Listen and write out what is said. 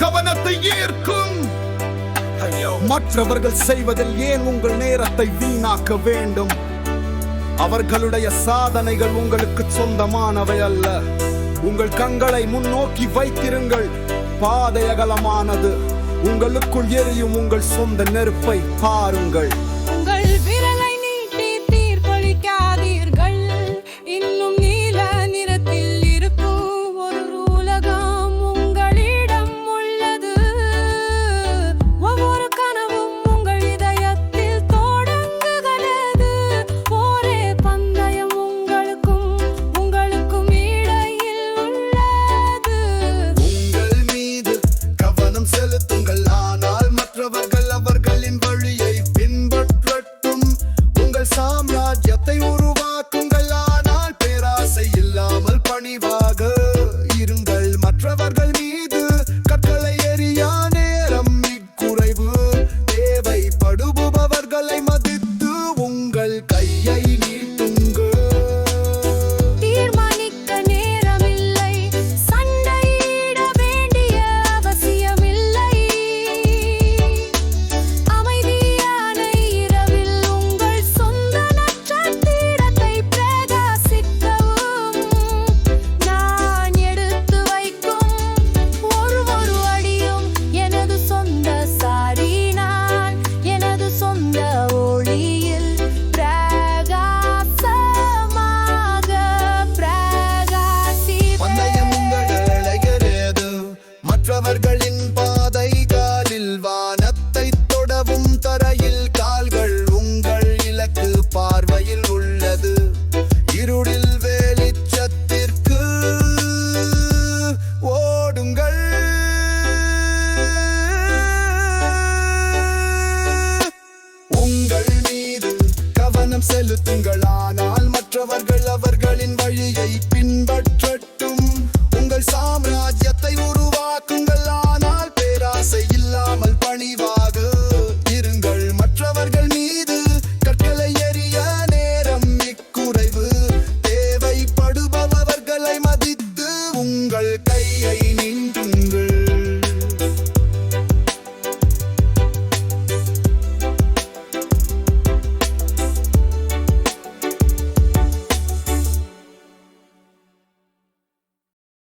கவனத்தை ஈர்க்கும். மற்றவர்கள் செய்வதில் ஏன் உங்கள் நேரத்தை வீணாக்க வேண்டும்? அவர்களுடைய சாதனைகள் உங்களுக்கு சொந்தமானவை அல்ல. உங்கள் கண்களை முன்னோக்கி வைத்திருங்கள். பாதை அகலமானது. உங்களுக்குள் எரியும் உங்கள் சொந்த நெருப்பை பாருங்கள். உங்கள் விரலை நீட்டி தீர்ப்பளிக்காதீர்கள். இன்னும் நீல நிறத்தில் இருக்கும் ஒரு உலகம் உங்களிடம் உள்ளது. ஒவ்வொரு கனவும் உங்கள் இதயத்தில் தொடங்குகிறது. ஒரே பந்தயம் உங்களுக்கும் இடையில் உள்ளது. உங்கள் மீது கவனம் செலுத்துங்கள். ஆனால் மற்றவர்கள் அவர்களின் வழியை பின்பற்றட்டும். உங்கள் சாம்ராஜ்யத்தை உருவாக்குங்கள். ஆனால் பேராசை இல்லாமல் பணிவாக இருங்கள். மற்றவர்கள் மீது கற்களை எறியா நேரம் குறைவு. தேவைப்படுபவர்களை மதித்து உங்கள் கையை நீட்டுங்கள். தீர்மானிக்க நேரமில்லை. சண்டையிட வேண்டிய அவசியமில்லை. அமைதியான இரவில் உங்கள் சொந்த நட்சத்திரத்தை பிரகாசிக்கவும். நான் எடுத்து வைக்கும் ஒரு அடியும் எனது சொந்த சாரி. நான் எனது சொந்த ஒளியில் பந்தயம் உங்கள் அழகிறது. மற்றவர்களின் பாதை காலில் வானத்தை தொடவும். தரையில் கால்கள் உங்கள் இலக்கு பார்வையில் உள்ளது. இருளில் வெளிச்சத்திற்கு ஓடுங்கள். உங்கள் மீது கவனம் செலுத்துங்கள். ஆனால் மற்றவர்கள்